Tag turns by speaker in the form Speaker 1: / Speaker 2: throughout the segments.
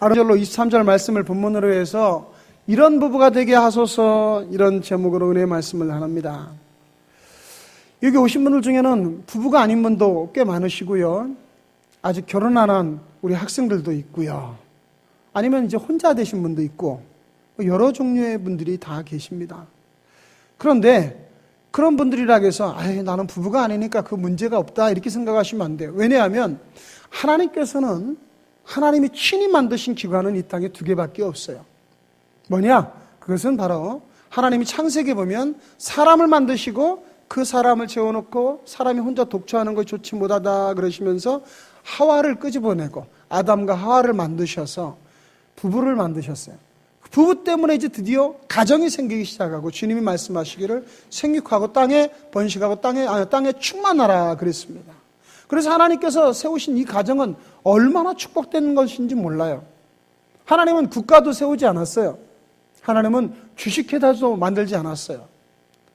Speaker 1: 아르절로 23절 말씀을 본문으로 해서 이런 부부가 되게 하소서, 이런 제목으로 은혜의 말씀을 나눕니다. 여기 오신 분들 중에는 부부가 아닌 분도 꽤 많으시고요, 아직 결혼 안 한 우리 학생들도 있고요, 아니면 이제 혼자 되신 분도 있고 여러 종류의 분들이 다 계십니다. 그런데 그런 분들이라 해서 나는 부부가 아니니까 그 문제가 없다 이렇게 생각하시면 안 돼요. 왜냐하면 하나님께서는 하나님이 친히 만드신 기관은 이 땅에 두 개밖에 없어요. 뭐냐? 그것은 바로 하나님이 창세기에 보면 사람을 만드시고 그 사람을 재워놓고 사람이 혼자 독처하는 것이 좋지 못하다 그러시면서 하와를 끄집어내고 아담과 하와를 만드셔서 부부를 만드셨어요. 부부 때문에 이제 드디어 가정이 생기기 시작하고 주님이 말씀하시기를 생육하고 땅에 번식하고 땅에 충만하라 그랬습니다. 그래서 하나님께서 세우신 이 가정은 얼마나 축복된 것인지 몰라요. 하나님은 국가도 세우지 않았어요. 하나님은 주식회사도 만들지 않았어요.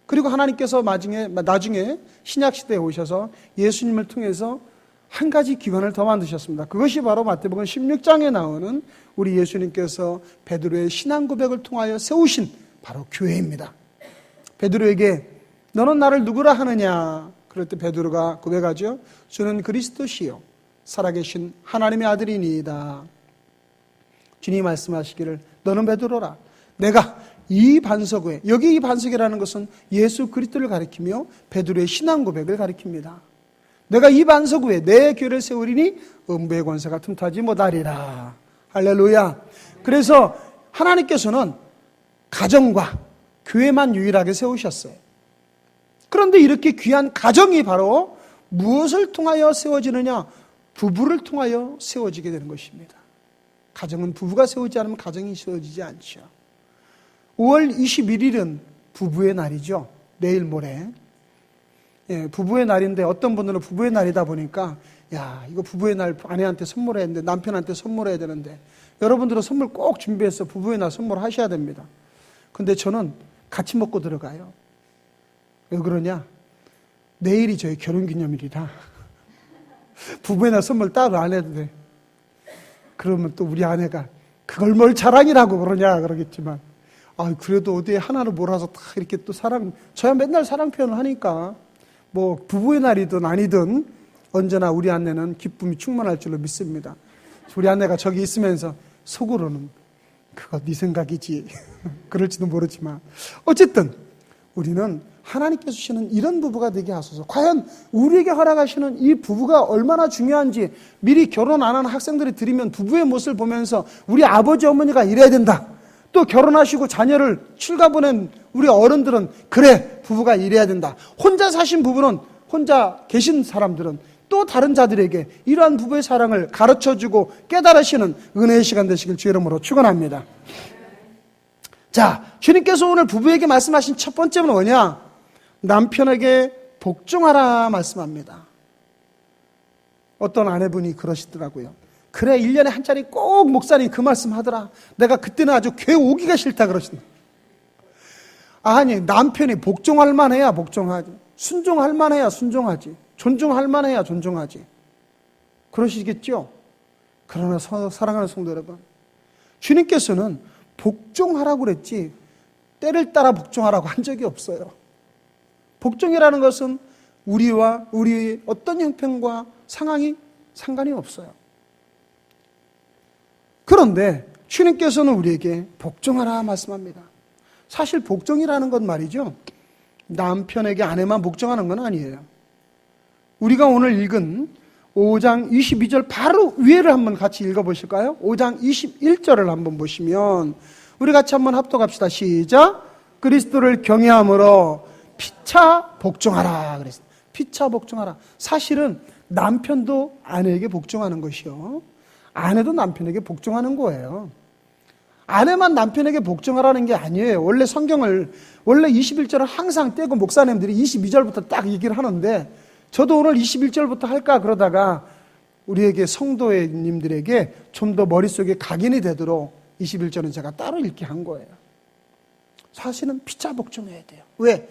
Speaker 1: 그리고 하나님께서 나중에 신약시대에 오셔서 예수님을 통해서 한 가지 기관을 더 만드셨습니다. 그것이 바로 마태복음 16장에 나오는 우리 예수님께서 베드로의 신앙 고백을 통하여 세우신 바로 교회입니다. 베드로에게 너는 나를 누구라 하느냐? 그럴 때 베드로가 고백하죠. 주는 그리스도시요 살아계신 하나님의 아들이니이다. 주님이 말씀하시기를 너는 베드로라. 내가 이 반석 위에, 여기 이 반석이라는 것은 예수 그리스도를 가리키며 베드로의 신앙 고백을 가리킵니다. 내가 이 반석 위에 내 교회를 세우리니 음부의 권세가 틈타지 못하리라. 할렐루야. 그래서 하나님께서는 가정과 교회만 유일하게 세우셨어요. 그런데 이렇게 귀한 가정이 바로 무엇을 통하여 세워지느냐? 부부를 통하여 세워지게 되는 것입니다. 가정은 부부가 세우지 않으면 가정이 세워지지 않죠. 5월 21일은 부부의 날이죠. 내일 모레. 부부의 날인데 어떤 분들은 부부의 날이다 보니까 이거 부부의 날 아내한테 선물해야 되는데 남편한테 선물해야 되는데 여러분들은 선물 꼭 준비해서 부부의 날 선물하셔야 됩니다. 근데 저는 같이 먹고 들어가요. 왜 그러냐? 내일이 저희 결혼기념일이라 부부의 날 선물 따로 안 해도 돼. 그러면 또 우리 아내가 그걸 뭘 자랑이라고 그러냐 그러겠지만 그래도 어디에 하나를 몰아서 다 이렇게 또 저야 맨날 사랑 표현을 하니까 뭐 부부의 날이든 아니든 언제나 우리 아내는 기쁨이 충만할 줄로 믿습니다. 우리 아내가 저기 있으면서 속으로는 그거 네 생각이지 그럴지도 모르지만 어쨌든 우리는 하나님께서 주시는 이런 부부가 되게 하소서. 과연 우리에게 허락하시는 이 부부가 얼마나 중요한지 미리 결혼 안 하는 학생들이 들으면 부부의 모습을 보면서 우리 아버지 어머니가 이래야 된다. 또 결혼하시고 자녀를 출가 보낸 우리 어른들은 그래 부부가 이래야 된다. 혼자 사신 부부는 혼자 계신 사람들은 또 다른 자들에게 이러한 부부의 사랑을 가르쳐주고 깨달으시는 은혜의 시간 되시길 주의 이름으로 축원합니다. 자, 주님께서 오늘 부부에게 말씀하신 첫 번째는 뭐냐? 남편에게 복종하라 말씀합니다. 어떤 아내분이 그러시더라고요. 그래 1년에 한 차례 꼭 목사님 그 말씀 하더라. 내가 그때는 아주 교회 오기가 싫다 그러신다. 아니 남편이 복종할 만해야 복종하지, 순종할 만해야 순종하지, 존중할 만해야 존중하지. 그러시겠죠? 그러나 사랑하는 성도 여러분, 주님께서는 복종하라고 그랬지 때를 따라 복종하라고 한 적이 없어요. 복종이라는 것은 우리와 우리의 어떤 형편과 상황이 상관이 없어요. 그런데 주님께서는 우리에게 복종하라 말씀합니다. 사실 복종이라는 건 말이죠, 남편에게 아내만 복종하는 건 아니에요. 우리가 오늘 읽은 5장 22절 바로 위에를 한번 같이 읽어보실까요? 5장 21절을 한번 보시면 우리 같이 한번 합독합시다. 시작. 그리스도를 경외함으로 피차 복종하라 그랬어요. 피차 복종하라. 사실은 남편도 아내에게 복종하는 것이요, 아내도 남편에게 복종하는 거예요. 아내만 남편에게 복종하라는 게 아니에요. 원래 성경을, 원래 21절을 항상 떼고 목사님들이 22절부터 딱 얘기를 하는데 저도 오늘 21절부터 할까 그러다가 우리에게 성도님들에게 좀 더 머릿속에 각인이 되도록 21절은 제가 따로 읽게 한 거예요. 사실은 피차 복종해야 돼요. 왜?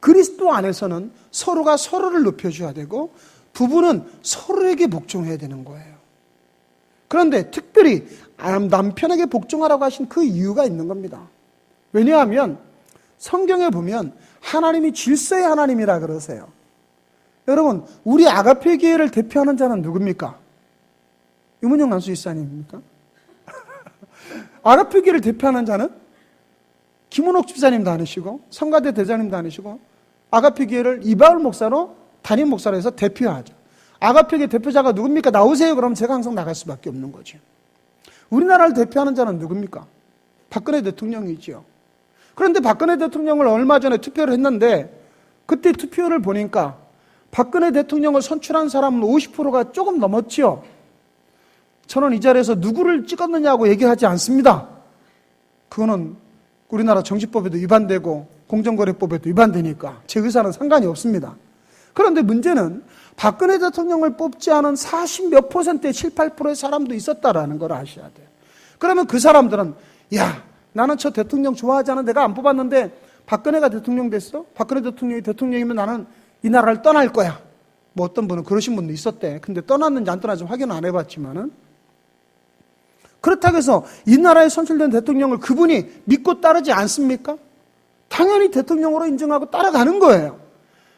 Speaker 1: 그리스도 안에서는 서로가 서로를 높여줘야 되고 부부는 서로에게 복종해야 되는 거예요. 그런데 특별히 남편에게 복종하라고 하신 그 이유가 있는 겁니다. 왜냐하면 성경에 보면 하나님이 질서의 하나님이라 그러세요. 여러분, 우리 아가페 교회를 대표하는 자는 누굽니까? 유문영 난수 집사님입니까? 아가페 교회를 대표하는 자는 김은옥 집사님도 아니시고 성가대 대장님도 아니시고 아가페 교회를 이바울 목사로 담임 목사로 해서 대표하죠. 아가페 교회 대표자가 누굽니까? 나오세요. 그러면 제가 항상 나갈 수밖에 없는 거죠. 우리나라를 대표하는 자는 누굽니까? 박근혜 대통령이지요. 그런데 박근혜 대통령을 얼마 전에 투표를 했는데 그때 투표를 보니까 박근혜 대통령을 선출한 사람은 50%가 조금 넘었지요. 저는 이 자리에서 누구를 찍었느냐고 얘기하지 않습니다. 그거는 우리나라 정치법에도 위반되고 공정거래법에도 위반되니까 제 의사는 상관이 없습니다. 그런데 문제는 박근혜 대통령을 뽑지 않은 40몇 %의 7, 8%의 사람도 있었다라는 걸 아셔야 돼요. 그러면 그 사람들은 야, 나는 저 대통령 좋아하지 않아. 내가 안 뽑았는데 박근혜가 대통령 됐어? 박근혜 대통령이 대통령이면 나는 이 나라를 떠날 거야. 뭐 어떤 분은 그러신 분도 있었대. 근데 떠났는지 안 떠났는지 확인 안 해봤지만은. 그렇다고 해서 이 나라에 선출된 대통령을 그분이 믿고 따르지 않습니까? 당연히 대통령으로 인정하고 따라가는 거예요.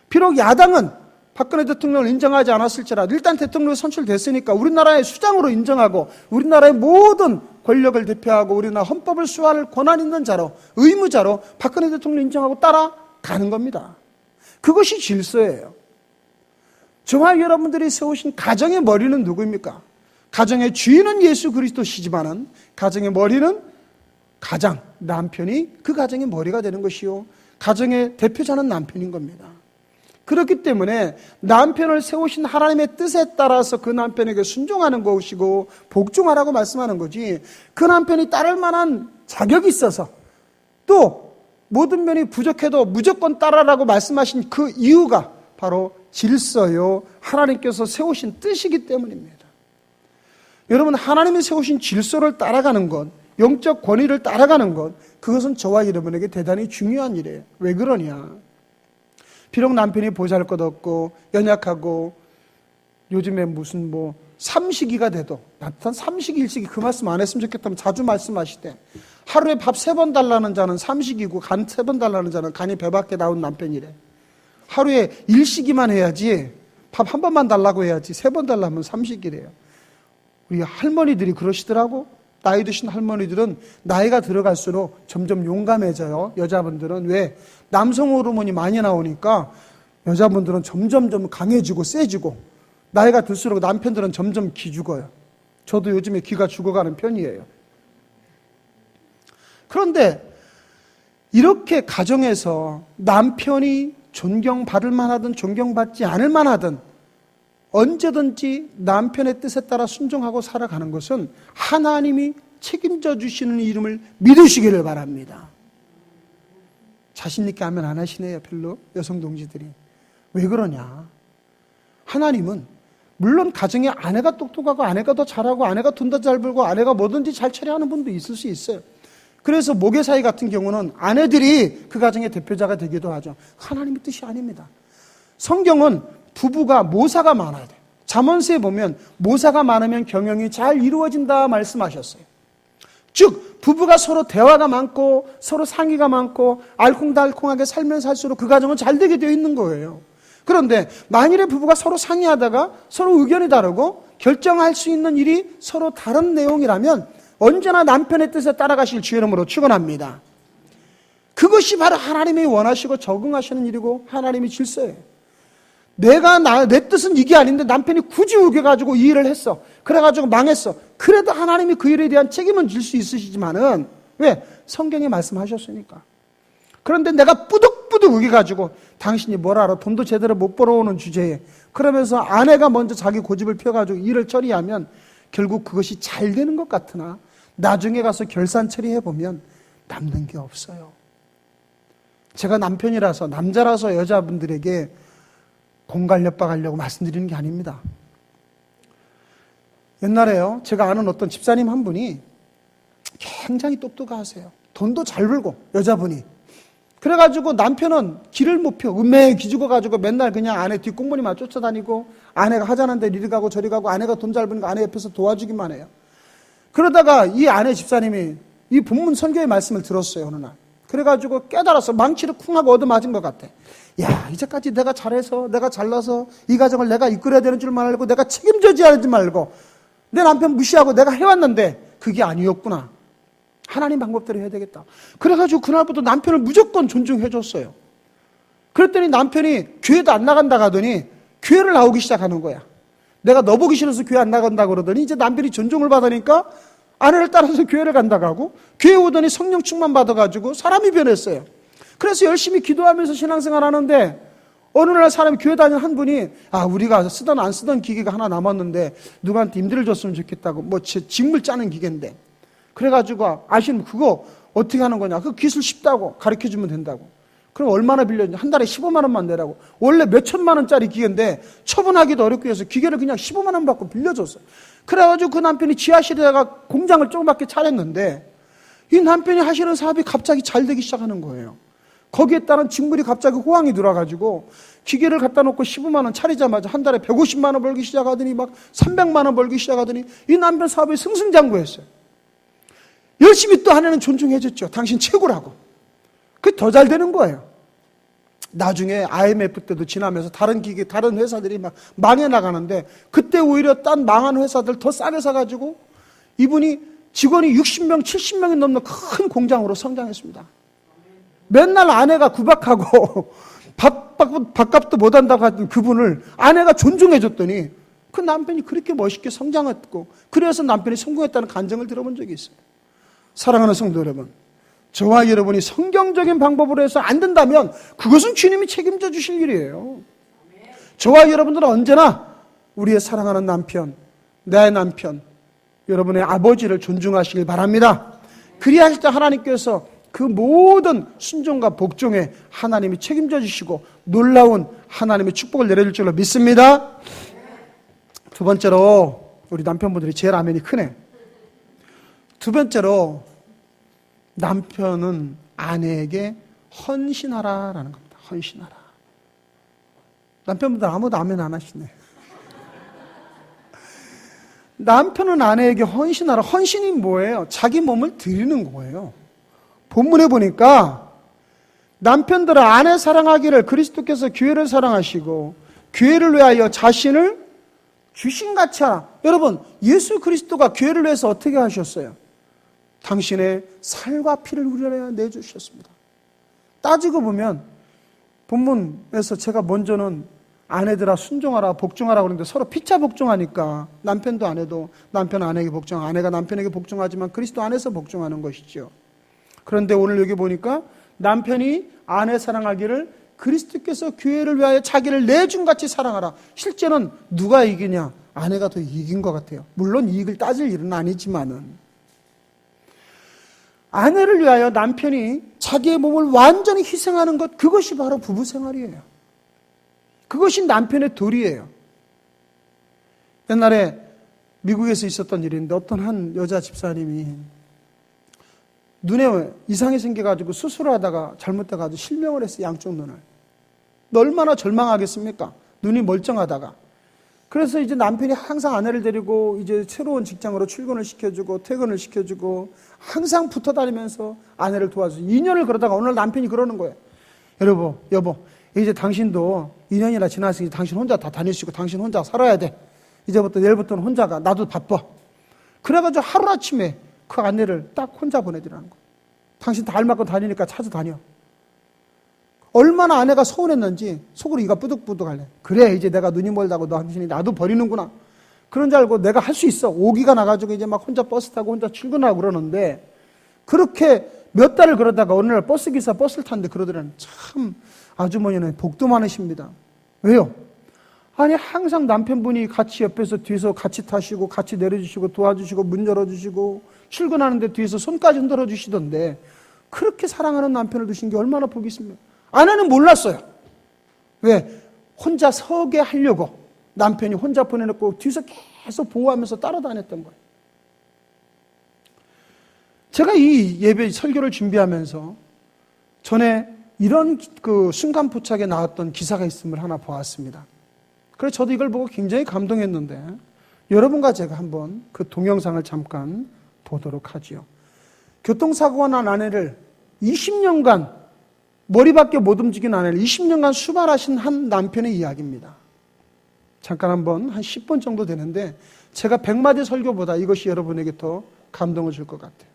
Speaker 1: 비록 야당은 박근혜 대통령을 인정하지 않았을지라도 일단 대통령이 선출됐으니까 우리나라의 수장으로 인정하고 우리나라의 모든 권력을 대표하고 우리나라 헌법을 수호할 권한 있는 자로, 의무자로 박근혜 대통령 인정하고 따라가는 겁니다. 그것이 질서예요. 저와 여러분들이 세우신 가정의 머리는 누구입니까? 가정의 주인은 예수 그리스도시지만은 가정의 머리는 가장, 남편이 그 가정의 머리가 되는 것이요. 가정의 대표자는 남편인 겁니다. 그렇기 때문에 남편을 세우신 하나님의 뜻에 따라서 그 남편에게 순종하는 것이고 복종하라고 말씀하는 거지, 그 남편이 따를 만한 자격이 있어서 또 모든 면이 부족해도 무조건 따라라고 말씀하신 그 이유가 바로 질서요, 하나님께서 세우신 뜻이기 때문입니다. 여러분, 하나님이 세우신 질서를 따라가는 것, 영적 권위를 따라가는 것, 그것은 저와 여러분에게 대단히 중요한 일이에요. 왜 그러냐? 비록 남편이 보잘것없고 연약하고 요즘에 무슨 뭐 삼식이가 돼도, 나한 삼식이 일식이 그 말씀 안 했으면 좋겠다면 자주 말씀하시되, 하루에 밥 3번 달라는 자는 삼식이고 간 3번 달라는 자는 간이 배 밖에 나온 남편이래. 하루에 일식이만 해야지, 밥 1번만 달라고 해야지 3번 달라면 삼식이래요. 우리 할머니들이 그러시더라고. 나이 드신 할머니들은 나이가 들어갈수록 점점 용감해져요. 여자분들은. 왜? 남성 호르몬이 많이 나오니까 여자분들은 점점 강해지고 세지고, 나이가 들수록 남편들은 점점 기죽어요. 저도 요즘에 기가 죽어가는 편이에요. 그런데 이렇게 가정에서 남편이 존경받을 만하든 존경받지 않을 만하든 언제든지 남편의 뜻에 따라 순종하고 살아가는 것은 하나님이 책임져 주시는 이름을 믿으시기를 바랍니다. 자신 있게 하면 안 하시네요, 별로. 여성 동지들이. 왜 그러냐? 하나님은 물론 가정에 아내가 똑똑하고 아내가 더 잘하고 아내가 돈 더 잘 벌고 아내가 뭐든지 잘 처리하는 분도 있을 수 있어요. 그래서 모계사회 같은 경우는 아내들이 그 가정의 대표자가 되기도 하죠. 하나님의 뜻이 아닙니다. 성경은 부부가 모사가 많아야 돼요. 잠언서에 보면 모사가 많으면 경영이 잘 이루어진다 말씀하셨어요. 즉 부부가 서로 대화가 많고 서로 상의가 많고 알콩달콩하게 살면 살수록 그 가정은 잘 되게 되어 있는 거예요. 그런데 만일에 부부가 서로 상의하다가 서로 의견이 다르고 결정할 수 있는 일이 서로 다른 내용이라면 언제나 남편의 뜻에 따라가실 주의 이름으로 축원합니다. 그것이 바로 하나님이 원하시고 적응하시는 일이고 하나님의 질서예요. 내 뜻은 이게 아닌데 남편이 굳이 우겨가지고 이 일을 했어. 그래가지고 망했어. 그래도 하나님이 그 일에 대한 책임은 질 수 있으시지만은, 왜? 성경에 말씀하셨으니까. 그런데 내가 뿌득뿌득 우겨가지고 당신이 뭘 알아? 돈도 제대로 못 벌어오는 주제에, 그러면서 아내가 먼저 자기 고집을 펴가지고 일을 처리하면 결국 그것이 잘 되는 것 같으나 나중에 가서 결산 처리해보면 남는 게 없어요. 제가 남편이라서, 남자라서 여자분들에게 공갈협박하려고 말씀드리는 게 아닙니다. 옛날에요, 제가 아는 어떤 집사님 한 분이 굉장히 똑똑하세요. 돈도 잘 벌고, 여자분이. 그래가지고 남편은 길을 못 펴. 음매에 기죽어가지고 맨날 그냥 아내 뒷공무니만 쫓아다니고, 아내가 하자는 데 이리 가고 저리 가고, 아내가 돈 잘 버니까 아내 옆에서 도와주기만 해요. 그러다가 이 아내 집사님이 이 본문 설교의 말씀을 들었어요, 어느 날. 그래가지고 깨달았어. 망치를 쿵 하고 얻어맞은 것 같아. 야, 이제까지 내가 잘해서, 내가 잘나서 이 가정을 내가 이끌어야 되는 줄만 알고 내가 책임져야 하지 말고 내 남편 무시하고 내가 해왔는데 그게 아니었구나. 하나님 방법대로 해야 되겠다. 그래가지고 그날부터 남편을 무조건 존중해줬어요. 그랬더니 남편이 교회도 안 나간다 하더니 교회를 나오기 시작하는 거야. 내가 너 보기 싫어서 교회 안 나간다 그러더니 이제 남편이 존중을 받으니까 아내를 따라서 교회를 간다고 하고 교회 오더니 성령 충만 받아가지고 사람이 변했어요. 그래서 열심히 기도하면서 신앙생활 하는데 어느 날 사람이 교회 다니는 한 분이 우리가 쓰던 안 쓰던 기계가 하나 남았는데 누구한테 임대를 줬으면 좋겠다고 뭐 직물 짜는 기계인데 그래가지고 아시는 그거 어떻게 하는 거냐 그 기술 쉽다고 가르쳐주면 된다고 그럼 얼마나 빌렸냐 한 달에 15만 원만 내라고 원래 몇 천만 원짜리 기계인데 처분하기도 어렵고 해서 기계를 그냥 15만 원 받고 빌려줬어요. 그래가지고 그 남편이 지하실에다가 공장을 조그맣게 차렸는데 이 남편이 하시는 사업이 갑자기 잘 되기 시작하는 거예요. 거기에 따른 직물이 갑자기 호황이 들어가지고 기계를 갖다 놓고 15만 원 차리자마자 한 달에 150만 원 벌기 시작하더니 막 300만 원 벌기 시작하더니 이 남편 사업이 승승장구했어요. 열심히 또 아내는 존중해줬죠. 당신 최고라고. 그게 더 잘 되는 거예요. 나중에 IMF 때도 지나면서 다른 기계, 다른 회사들이 막 망해 나가는데 그때 오히려 딴 망한 회사들 더 싸게 사가지고 이분이 직원이 60명, 70명이 넘는 큰 공장으로 성장했습니다. 맨날 아내가 구박하고 밥값도 못한다고 하던 그분을 아내가 존중해줬더니 그 남편이 그렇게 멋있게 성장했고 그래서 남편이 성공했다는 간증을 들어본 적이 있어요. 사랑하는 성도 여러분, 저와 여러분이 성경적인 방법으로 해서 안 된다면 그것은 주님이 책임져 주실 일이에요. 저와 여러분들은 언제나 우리의 사랑하는 남편, 내 남편, 여러분의 아버지를 존중하시길 바랍니다. 그리하실 때 하나님께서 그 모든 순종과 복종에 하나님이 책임져 주시고 놀라운 하나님의 축복을 내려줄 줄로 믿습니다. 두 번째로 우리 남편분들이 제일 아멘이 크네. 두 번째로 남편은 아내에게 헌신하라라는 겁니다. 헌신하라. 남편분들 아무도 아멘 안 하시네. 남편은 아내에게 헌신하라. 헌신이 뭐예요? 자기 몸을 드리는 거예요. 본문에 보니까 남편들은 아내 사랑하기를 그리스도께서 교회를 사랑하시고 교회를 위하여 자신을 주신같이 하라. 여러분, 예수 그리스도가 교회를 위해서 어떻게 하셨어요? 당신의 살과 피를 우리를 내주셨습니다. 따지고 보면 본문에서 제가 먼저는 아내들아 순종하라 복종하라 그러는데 서로 피차 복종하니까 남편도 아내도 남편 아내에게 복종, 아내가 남편에게 복종하지만 그리스도 안에서 복종하는 것이죠. 그런데 오늘 여기 보니까 남편이 아내 사랑하기를 그리스도께서 교회를 위하여 자기를 내준같이 사랑하라. 실제는 누가 이기냐? 아내가 더 이긴 것 같아요. 물론 이익을 따질 일은 아니지만은 아내를 위하여 남편이 자기의 몸을 완전히 희생하는 것, 그것이 바로 부부 생활이에요. 그것이 남편의 도리예요. 옛날에 미국에서 있었던 일인데 어떤 한 여자 집사님이 눈에 이상이 생겨가지고 수술을 하다가 잘못돼가지고 실명을 했어요. 양쪽 눈을. 얼마나 절망하겠습니까? 눈이 멀쩡하다가. 그래서 이제 남편이 항상 아내를 데리고 이제 새로운 직장으로 출근을 시켜주고 퇴근을 시켜주고 항상 붙어 다니면서 아내를 도와주고 2년을 그러다가 어느 날 남편이 그러는 거예요. 여보, 이제 당신도 2년이나 지났으니 당신 혼자 다 다니시고 당신 혼자 살아야 돼. 이제부터 내일부터는 혼자가. 나도 바빠. 그래가지고 하루아침에 그 아내를 딱 혼자 보내드리라는 거예요. 당신 다 알맞고 다니니까 찾아다녀. 얼마나 아내가 서운했는지 속으로 이가 뿌득뿌득할래. 그래, 이제 내가 눈이 멀다고 당신이 나도 버리는구나. 그런 줄 알고 내가 할 수 있어. 오기가 나가지고 이제 막 혼자 버스 타고 혼자 출근하고 그러는데 그렇게 몇 달을 그러다가 어느 날 버스기사 버스를 탔는데 그러더라는 참 아주머니는 복도 많으십니다. 왜요? 아니 항상 남편분이 같이 옆에서 뒤에서 같이 타시고 같이 내려주시고 도와주시고 문 열어주시고 출근하는데 뒤에서 손까지 흔들어 주시던데 그렇게 사랑하는 남편을 두신 게 얼마나 복이 있습니까? 아내는 몰랐어요. 왜? 혼자 서게 하려고 남편이 혼자 보내놓고 뒤에서 계속 보호하면서 따라다녔던 거예요. 제가 이 예배 설교를 준비하면서 전에 이런 그 순간포착에 나왔던 기사가 있음을 하나 보았습니다. 그래서 저도 이걸 보고 굉장히 감동했는데 여러분과 제가 한번 그 동영상을 잠깐 보도록 하지요. 교통사고가 난 아내를 20년간 머리밖에 못 움직인 아내를 20년간 수발하신 한 남편의 이야기입니다. 잠깐 한번 한 10분 정도 되는데 제가 100마디 설교보다 이것이 여러분에게 더 감동을 줄 것 같아요.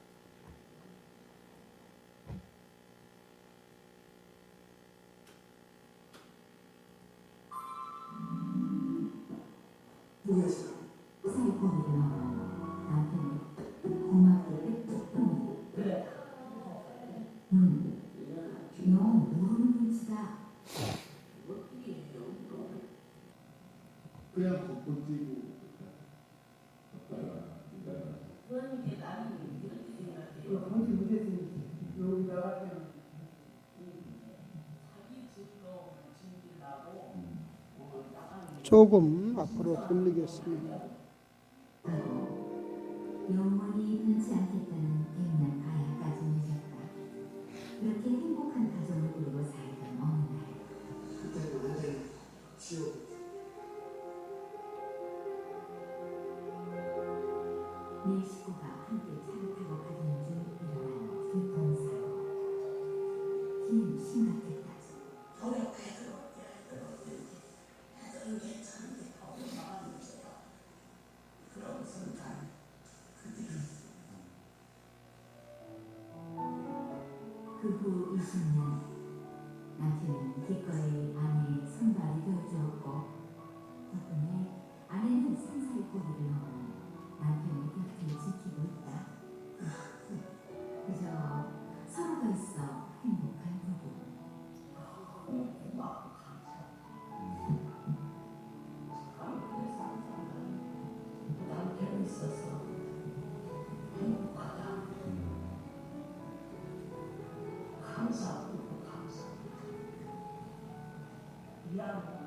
Speaker 1: 조금 앞으로 돌리겠습니다.
Speaker 2: 영원히 변치 않겠다는 백년 가야까지 맺었다. 그렇게 행복한 가정을 꾸리고 살던 어느 날, 그때는 완전히 지옥. 네 식구가 함께 차를 타고 가던 중 일어난 교통사고. 긴 심각했다. 그 후 20년, 남편은 기꺼이 아내의 손발이 되어주었고 덕분에 아내는 상사의 고비를 넘어 남편의 곁을 지키고 있다. 그저 서로가 있어 행복한 부부. 남편이 있어서 행복하다. 감사하고 감사합니다. 미안하고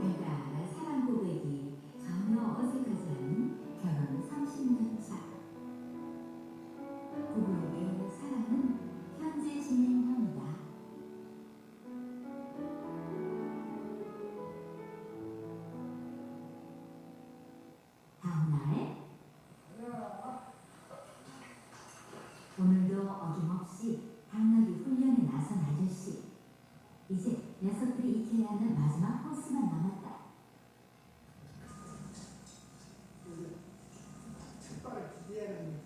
Speaker 2: 내가 사랑 고백이 전혀 어색하지 않은 결혼 30년 차. 부부에게 사랑은 현재 진행형이다. 다음날 오늘도 어김없이 당나귀 훈련에 나선 아저씨. 이제 녀석들이 익혀야 하는 마지막 코스만 남았다.
Speaker 1: 첫발을 기대하는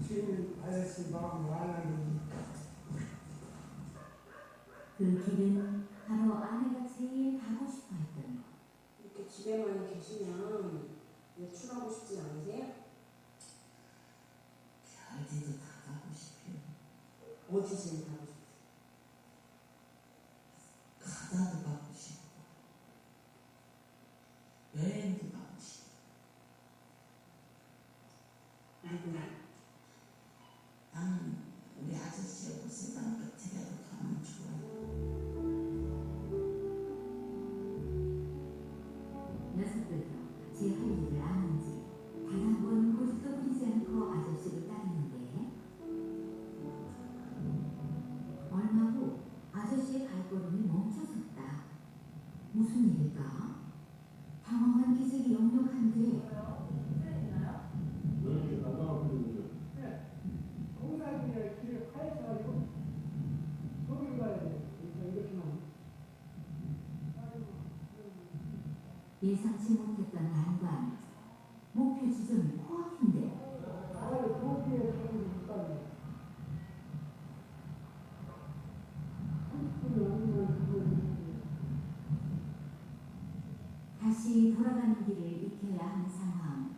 Speaker 1: 주인 아저씨 마음 말하는
Speaker 2: 그 길은 바로 아내가 제일 가고 싶어 했던 것.
Speaker 3: 이렇게 집에만 계시면 외출하고 싶지 않으세요?
Speaker 2: 어디도 다 가고 싶어요.
Speaker 3: 어디 제일 가고 싶으세요?
Speaker 2: 바다도 가고 싶고 여행도 가고 싶고. 나는 우리 아저씨하고 세상 끝이라도 가면 좋아요. 녀석들도 제 할 일을 아는지 단 한 번 고집도 부리지 않고 아저씨를 따르는데 얼마 후 아저씨의 발걸음이 멈춰섰다. 무슨 일일까? 당황한 기색이 역력한데
Speaker 1: 공사기를 길을 파헤쳐가지고 거기로 가야 돼. 이렇게만.
Speaker 2: 예상치 못했던 난관. 목표 지점이 코앞인데
Speaker 1: 거기에 가는 못 가네. 30분을 넘기면
Speaker 2: 다시 돌아가는 길을 익혀야 하는 상황.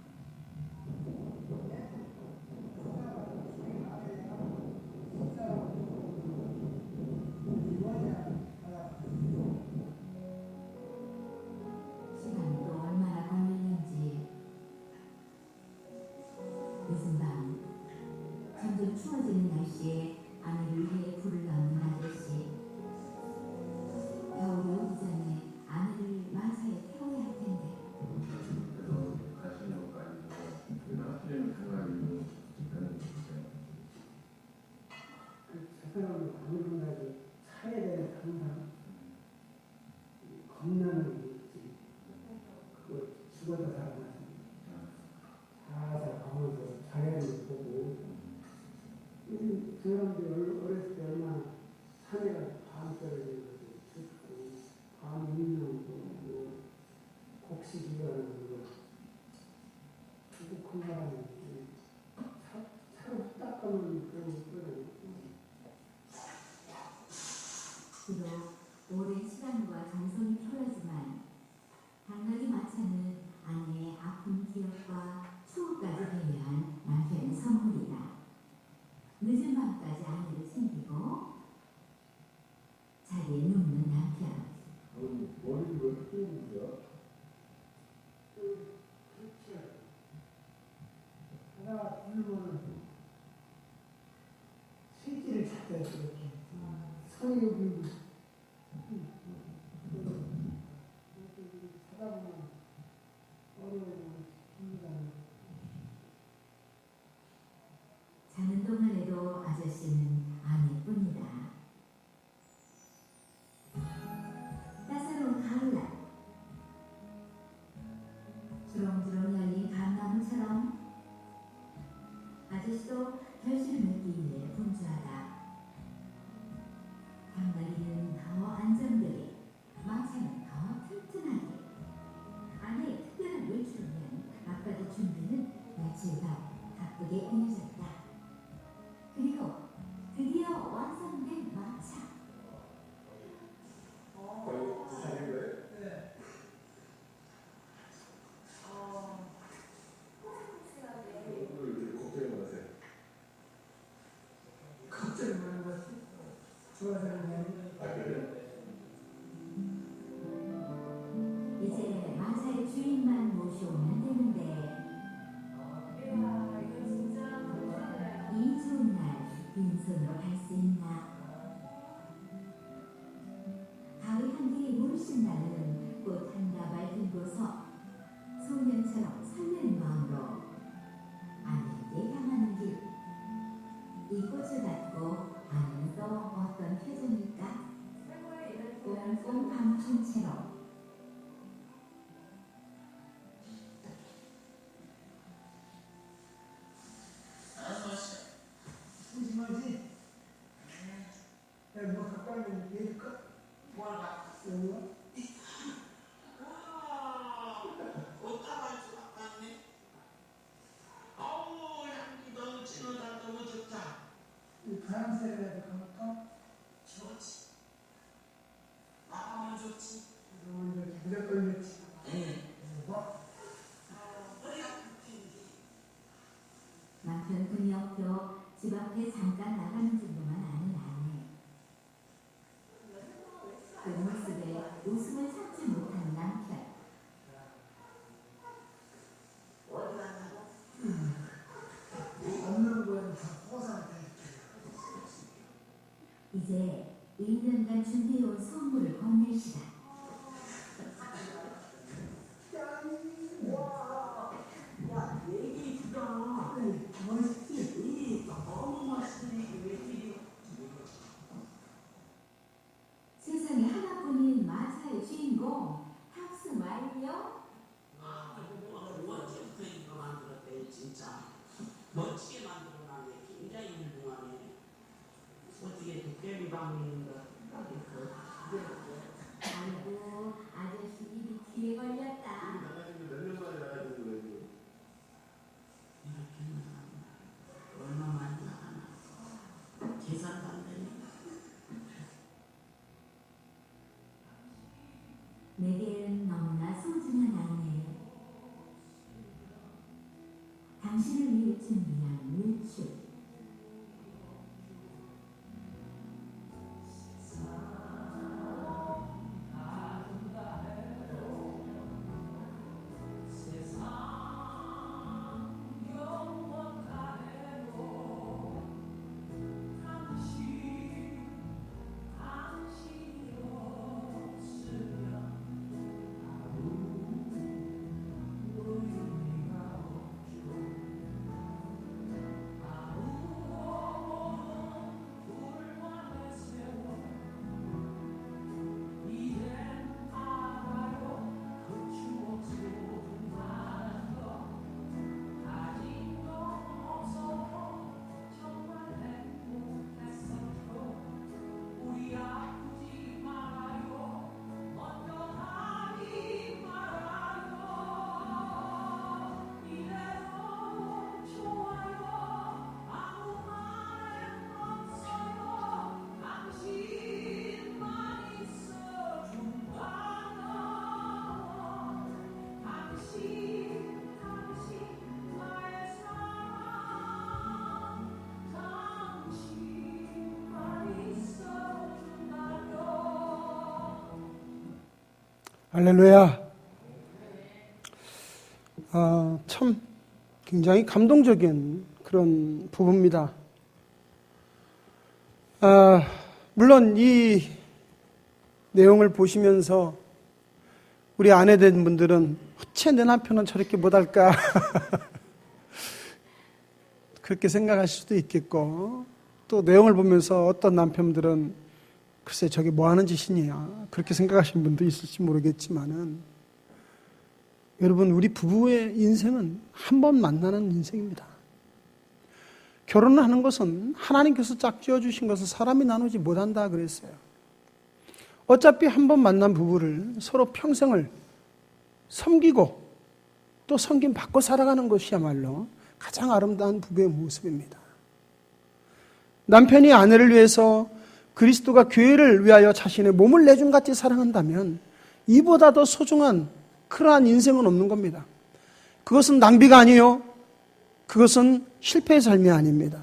Speaker 2: 시간이 또 얼마나 걸리는지. 늦은 밤 점점 추워지는 날씨에 아내를 위해 불을 넣는 아저씨. 겨울이 오기 전에 아내를 마사에 태워야 할 텐데.
Speaker 1: 그 사람을 아무리 차야 되는 항상
Speaker 4: 젊은 실질을 찾아야 이렇게 성욕이 찾아보면 어려움입니다.
Speaker 2: 자는 동안에도 아저씨는 아내뿐이다. 따사로운 가을날, 주렁주렁 열린 감나무처럼 아저씨도 결실을 맺기에 분주하다. 당나귀는 더 안정되게, 마차는 더 튼튼하게. 아내의 특별한 외출을 위한 아빠의 준비는 며칠 더 바쁘게 이어졌다. 그리고 드디어 완성된 마차.
Speaker 4: 걱정이 많은 것이 좋아하는
Speaker 2: 이제 마차의 주인만 모셔오면 되는데 이 좋은 날 빈손으로 갈 수 있나. 가을 향기에 물씬 나는 꽃 한 다발 들고서 소년처럼 설레는 마음으로 아내에게 향하는 길. 이 꽃을 갖고 아내는 또 어떤 표정일까? 꽁꽁 감춘 채로
Speaker 4: 심심하지? 뭐 갖고 왔는데 내릴까?
Speaker 5: 뭘 갖고
Speaker 4: 영화?
Speaker 5: 와, 꽃다발 주갑같네. 아우, 향기 너무 진하다, 너무 좋다.
Speaker 4: 이 파란색이라도 가볼까?
Speaker 5: 좋지. 나가면 좋지.
Speaker 4: 무조건 그렇지.
Speaker 5: 뭐? 허리 아프지.
Speaker 2: 남편 근역도 집 앞에 잠깐 나가는 정도만 아는 아내. 그 모습에 웃음을 참지 못하는 남편.
Speaker 5: 어디 갔나?
Speaker 4: 없는 거는 다 포상돼.
Speaker 2: 이제 1년간 준비해온 선물을 건넬 시간.
Speaker 5: 야, 얘기 주다.
Speaker 4: 멋있지?
Speaker 5: 너무 맛있네. 왜 이리
Speaker 2: 세상에 하나뿐인 마차의 주인공 탑승 완료.
Speaker 5: 아, 언제부터 이거 만들었대, 진짜. 멋지게 만들어놨네. 굉장히 훌륭하네. 어떻게 도깨비 방인 거.
Speaker 2: 아이고 아저씨 입이 귀에 걸렸다.
Speaker 5: 이렇게 나가나. 얼마만 나가나. 계산도 안 되네.
Speaker 2: 내겐 너무나 소중한 아내. 당신을 위해 준비한 외출.
Speaker 1: 할렐루야. 참 굉장히 감동적인 그런 부부입니다. 물론 이 내용을 보시면서 우리 아내 된 분들은 어째 내 남편은 저렇게 못할까 그렇게 생각하실 수도 있겠고, 또 내용을 보면서 어떤 남편들은 글쎄 저게 뭐 하는 짓이냐 그렇게 생각하시는 분도 있을지 모르겠지만은, 여러분, 우리 부부의 인생은 한 번 만나는 인생입니다. 결혼을 하는 것은 하나님께서 짝지어 주신 것을 사람이 나누지 못한다 그랬어요. 어차피 한 번 만난 부부를 서로 평생을 섬기고 또 섬김 받고 살아가는 것이야말로 가장 아름다운 부부의 모습입니다. 남편이 아내를 위해서 그리스도가 교회를 위하여 자신의 몸을 내준 같이 사랑한다면 이보다 더 소중한 그러한 인생은 없는 겁니다. 그것은 낭비가 아니요, 그것은 실패의 삶이 아닙니다.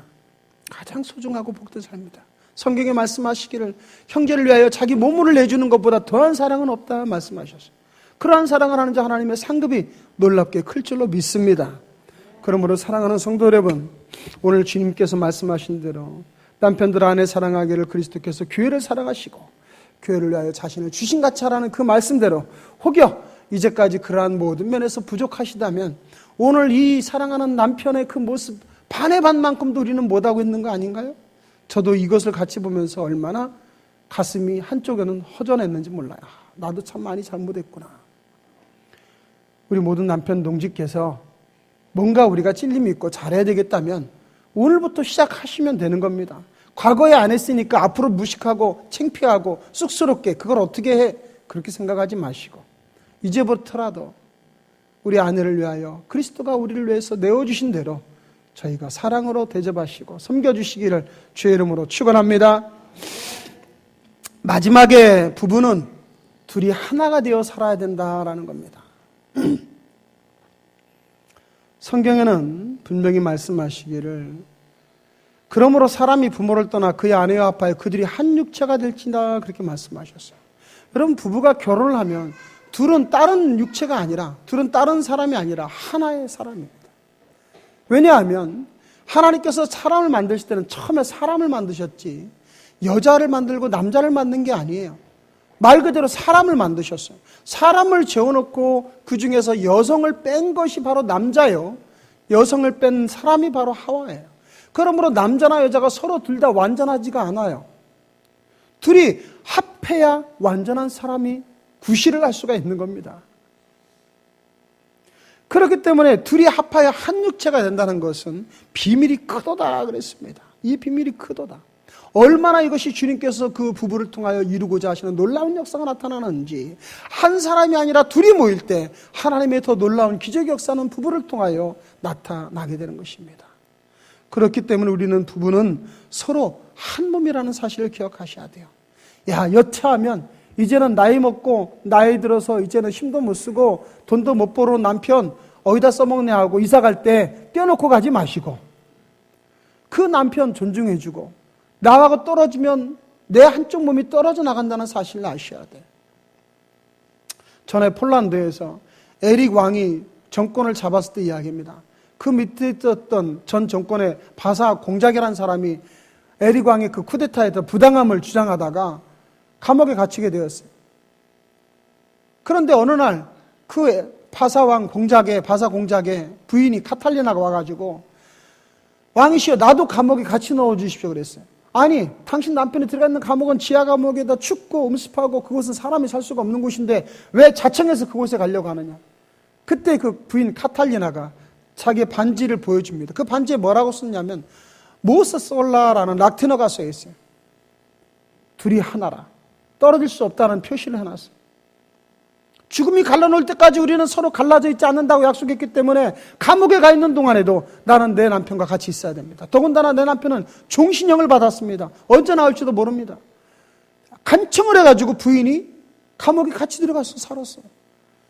Speaker 1: 가장 소중하고 복된 삶이다. 성경에 말씀하시기를 형제를 위하여 자기 몸을 내주는 것보다 더한 사랑은 없다 말씀하셨어요. 그러한 사랑을 하는 자 하나님의 상급이 놀랍게 클 줄로 믿습니다. 그러므로 사랑하는 성도 여러분, 오늘 주님께서 말씀하신 대로 남편들 아내 사랑하기를 그리스도께서 교회를 사랑하시고 교회를 위하여 자신을 주신같이 하라는 그 말씀대로, 혹여 이제까지 그러한 모든 면에서 부족하시다면 오늘 이 사랑하는 남편의 그 모습 반의 반만큼도 우리는 못하고 있는 거 아닌가요? 저도 이것을 같이 보면서 얼마나 가슴이 한쪽에는 허전했는지 몰라요. 나도 참 많이 잘못했구나. 우리 모든 남편 동지께서 뭔가 우리가 찔림이 있고 잘해야 되겠다면 오늘부터 시작하시면 되는 겁니다. 과거에 안 했으니까 앞으로 무식하고 창피하고 쑥스럽게 그걸 어떻게 해, 그렇게 생각하지 마시고 이제부터라도 우리 아내를 위하여 그리스도가 우리를 위해서 내어주신 대로 저희가 사랑으로 대접하시고 섬겨주시기를 주의 이름으로 축원합니다. 마지막에 부부는 둘이 하나가 되어 살아야 된다라는 겁니다. 성경에는 분명히 말씀하시기를 그러므로 사람이 부모를 떠나 그의 아내와 합하여 그들이 한 육체가 될지다 그렇게 말씀하셨어요. 여러분, 부부가 결혼을 하면 둘은 다른 육체가 아니라, 둘은 다른 사람이 아니라 하나의 사람입니다. 왜냐하면 하나님께서 사람을 만드실 때는 처음에 사람을 만드셨지 여자를 만들고 남자를 만든 게 아니에요. 말 그대로 사람을 만드셨어요. 사람을 재워놓고 그 중에서 여성을 뺀 것이 바로 남자요, 여성을 뺀 사람이 바로 하와예요. 그러므로 남자나 여자가 서로 둘 다 완전하지가 않아요. 둘이 합해야 완전한 사람이 구실을 할 수가 있는 겁니다. 그렇기 때문에 둘이 합하여 한 육체가 된다는 것은 비밀이 크도다 그랬습니다. 이 비밀이 크도다. 얼마나 이것이 주님께서 그 부부를 통하여 이루고자 하시는 놀라운 역사가 나타나는지, 한 사람이 아니라 둘이 모일 때 하나님의 더 놀라운 기적의 역사는 부부를 통하여 나타나게 되는 것입니다. 그렇기 때문에 우리는 부부는 서로 한 몸이라는 사실을 기억하셔야 돼요. 야, 여차하면 이제는 나이 먹고 나이 들어서 이제는 힘도 못 쓰고 돈도 못 벌어 남편 어디다 써먹냐 하고 이사 갈 때 떼어놓고 가지 마시고 그 남편 존중해주고 나하고 떨어지면 내 한쪽 몸이 떨어져 나간다는 사실을 아셔야 돼. 전에 폴란드에서 에릭 왕이 정권을 잡았을 때 이야기입니다. 그 밑에 있었던 전 정권의 바사 공작이라는 사람이 에릭 왕의 그 쿠데타에서 부당함을 주장하다가 감옥에 갇히게 되었어요. 그런데 어느 날 그 바사 공작의 부인이 카탈리나가 와가지고 왕이시여 나도 감옥에 같이 넣어주십시오 그랬어요. 아니, 당신 남편이 들어가 있는 감옥은 지하 감옥에다 춥고 음습하고 그곳은 사람이 살 수가 없는 곳인데 왜 자청해서 그곳에 가려고 하느냐. 그때 그 부인 카탈리나가 자기의 반지를 보여줍니다. 그 반지에 뭐라고 썼냐면 모스 솔라라는 라틴어가 써 있어요. 둘이 하나라. 떨어질 수 없다는 표시를 해놨어요. 죽음이 갈라놓을 때까지 우리는 서로 갈라져 있지 않는다고 약속했기 때문에 감옥에 가 있는 동안에도 나는 내 남편과 같이 있어야 됩니다. 더군다나 내 남편은 종신형을 받았습니다. 언제 나올지도 모릅니다. 간청을 해가지고 부인이 감옥에 같이 들어가서 살았어요.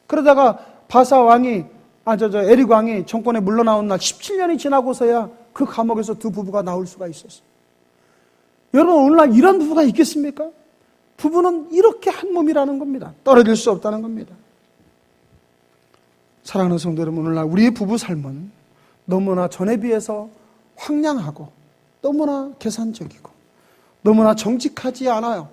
Speaker 1: 그러다가 바사 왕이 에릭 왕이 정권에 물러나온 날 17년이 지나고서야 그 감옥에서 두 부부가 나올 수가 있었어요. 여러분, 오늘날 이런 부부가 있겠습니까? 부부는 이렇게 한 몸이라는 겁니다. 떨어질 수 없다는 겁니다. 사랑하는 성도 여러분, 오늘날 우리의 부부 삶은 너무나 전에 비해서 황량하고 너무나 계산적이고 너무나 정직하지 않아요.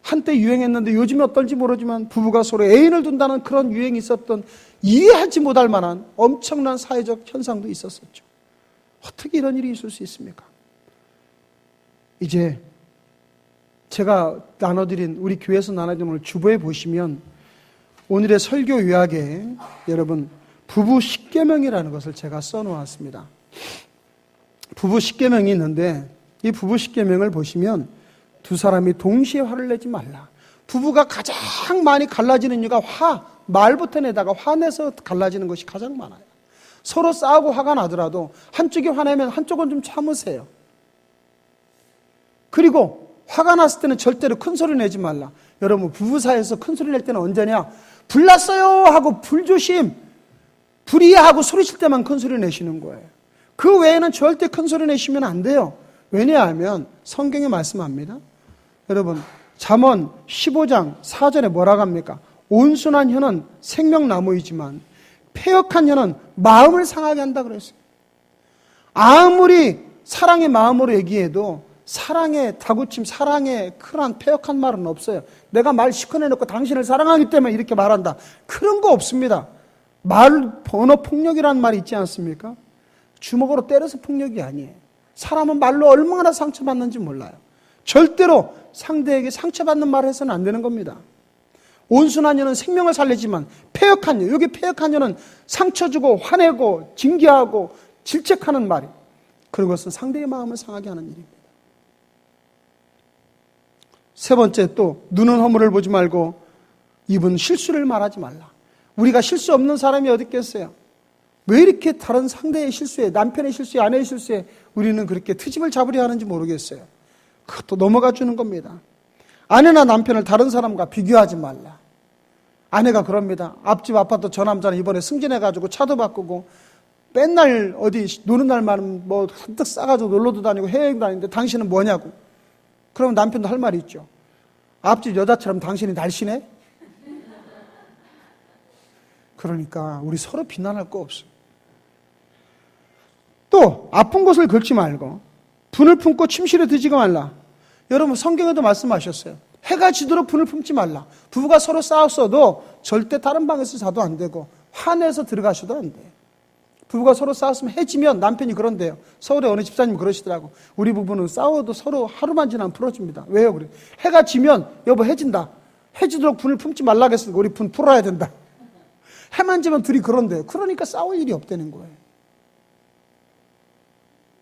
Speaker 1: 한때 유행했는데 요즘에 어떨지 모르지만 부부가 서로 애인을 둔다는 그런 유행이 있었던 이해하지 못할 만한 엄청난 사회적 현상도 있었었죠. 어떻게 이런 일이 있을 수 있습니까? 이제 제가 나눠드린 우리 교회에서 나눠드린 오늘 주보에 보시면 오늘의 설교 요약에 여러분 부부 10계명이라는 것을 제가 써놓았습니다. 부부 10계명이 있는데 이 부부 10계명을 보시면 두 사람이 동시에 화를 내지 말라. 부부가 가장 많이 갈라지는 이유가 말부터 내다가 화내서 갈라지는 것이 가장 많아요. 서로 싸우고 화가 나더라도 한쪽이 화내면 한쪽은 좀 참으세요. 그리고 화가 났을 때는 절대로 큰 소리 내지 말라. 여러분 부부 사이에서 큰 소리 낼 때는 언제냐? 불났어요 하고 불조심, 불이하고 소리칠 때만 큰 소리 내시는 거예요. 그 외에는 절대 큰 소리 내시면 안 돼요. 왜냐하면 성경에 말씀합니다. 여러분 잠언 15장 4절에 뭐라고 합니까? 온순한 혀는 생명나무이지만 패역한 혀는 마음을 상하게 한다 그랬어요. 아무리 사랑의 마음으로 얘기해도 사랑의 다구침, 사랑의 그런 패역한 말은 없어요. 내가 말 시커내놓고 당신을 사랑하기 때문에 이렇게 말한다. 그런 거 없습니다. 언어 폭력이라는 말이 있지 않습니까? 주먹으로 때려서 폭력이 아니에요. 사람은 말로 얼마나 상처받는지 몰라요. 절대로 상대에게 상처받는 말을 해서는 안 되는 겁니다. 온순한 여는 생명을 살리지만 패역한 여, 여기 패역한 여는 상처 주고 화내고 징계하고 질책하는 말이, 그것은 상대의 마음을 상하게 하는 일입니다. 세 번째, 또 눈은 허물을 보지 말고 입은 실수를 말하지 말라. 우리가 실수 없는 사람이 어디 있겠어요? 왜 이렇게 다른 상대의 실수에, 남편의 실수에, 아내의 실수에 우리는 그렇게 트집을 잡으려 하는지 모르겠어요. 그것도 넘어가 주는 겁니다. 아내나 남편을 다른 사람과 비교하지 말라. 아내가 그럽니다. 앞집 아파트 저 남자는 이번에 승진해가지고 차도 바꾸고 맨날 어디 노는 날만 뭐 한뜩 싸가지고 놀러도 다니고 해외여행 다니는데 당신은 뭐냐고. 그러면 남편도 할 말이 있죠. 앞집 여자처럼 당신이 날씬해? 그러니까 우리 서로 비난할 거 없어요. 또 아픈 곳을 긁지 말고 분을 품고 침실에 드지가 말라. 여러분 성경에도 말씀하셨어요. 해가 지도록 분을 품지 말라. 부부가 서로 싸웠어도 절대 다른 방에서 자도 안 되고 화내서 들어가셔도 안 돼요. 부부가 서로 싸웠으면 해 지면 남편이 그런데요. 서울에 어느 집사님 그러시더라고. 우리 부부는 싸워도 서로 하루만 지나면 풀어줍니다. 왜요? 그래. 해가 지면 여보 해진다. 해 지도록 분을 품지 말라 그랬으니까 우리 분 풀어야 된다. 해만 지면 둘이 그런데요. 그러니까 싸울 일이 없다는 거예요.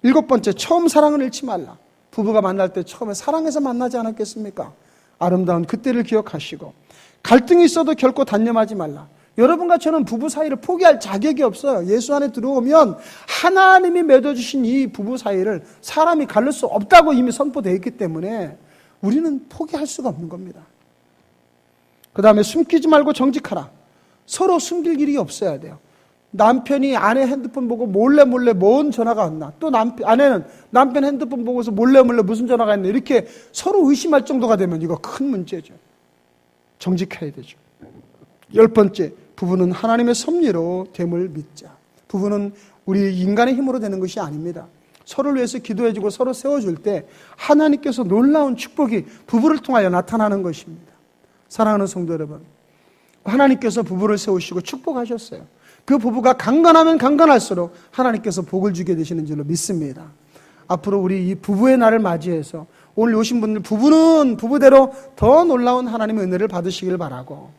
Speaker 1: 7번째, 처음 사랑을 잃지 말라. 부부가 만날 때 처음에 사랑해서 만나지 않았겠습니까? 아름다운 그때를 기억하시고 갈등이 있어도 결코 단념하지 말라. 여러분과 저는 부부 사이를 포기할 자격이 없어요. 예수 안에 들어오면 하나님이 맺어주신 이 부부 사이를 사람이 가를 수 없다고 이미 선포되어 있기 때문에 우리는 포기할 수가 없는 겁니다. 그 다음에 숨기지 말고 정직하라. 서로 숨길 일이 없어야 돼요. 남편이 아내 핸드폰 보고 몰래 뭔 전화가 왔나, 또 아내는 남편 핸드폰 보고서 몰래 무슨 전화가 왔나, 이렇게 서로 의심할 정도가 되면 이거 큰 문제죠. 정직해야 되죠. 10번째, 부부는 하나님의 섭리로 됨을 믿자. 부부는 우리 인간의 힘으로 되는 것이 아닙니다. 서로를 위해서 기도해주고 서로 세워줄 때 하나님께서 놀라운 축복이 부부를 통하여 나타나는 것입니다. 사랑하는 성도 여러분, 하나님께서 부부를 세우시고 축복하셨어요. 그 부부가 강건하면 강건할수록 하나님께서 복을 주게 되시는 줄로 믿습니다. 앞으로 우리 이 부부의 날을 맞이해서 오늘 오신 분들 부부는 부부대로 더 놀라운 하나님의 은혜를 받으시길 바라고,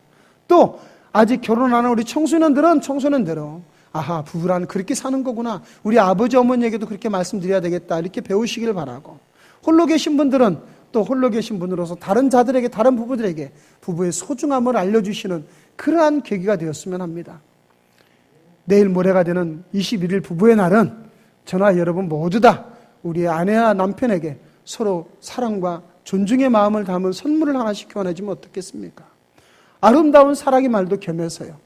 Speaker 1: 또 아직 결혼 안 한 우리 청소년들은 청소년대로 아하, 부부란 그렇게 사는 거구나, 우리 아버지 어머니에게도 그렇게 말씀드려야 되겠다, 이렇게 배우시길 바라고, 홀로 계신 분들은 또 홀로 계신 분으로서 다른 자들에게, 다른 부부들에게 부부의 소중함을 알려주시는 그러한 계기가 되었으면 합니다. 내일 모레가 되는 21일 부부의 날은 저나 여러분 모두 다 우리의 아내와 남편에게 서로 사랑과 존중의 마음을 담은 선물을 하나씩 교환해주면 어떻겠습니까? 아름다운 사랑의 말도 겸해서요.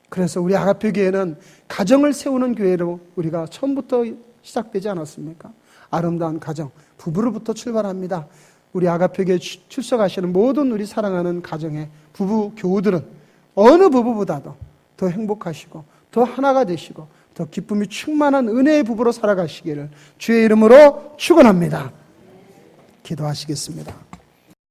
Speaker 1: 그래서 우리 아가페 교회는 가정을 세우는 교회로 우리가 처음부터 시작되지 않았습니까? 아름다운 가정, 부부로부터 출발합니다. 우리 아가페 교회 출석하시는 모든 우리 사랑하는 가정의 부부 교우들은 어느 부부보다도 더 행복하시고 더 하나가 되시고 더 기쁨이 충만한 은혜의 부부로 살아가시기를 주의 이름으로 축원합니다. 기도하시겠습니다.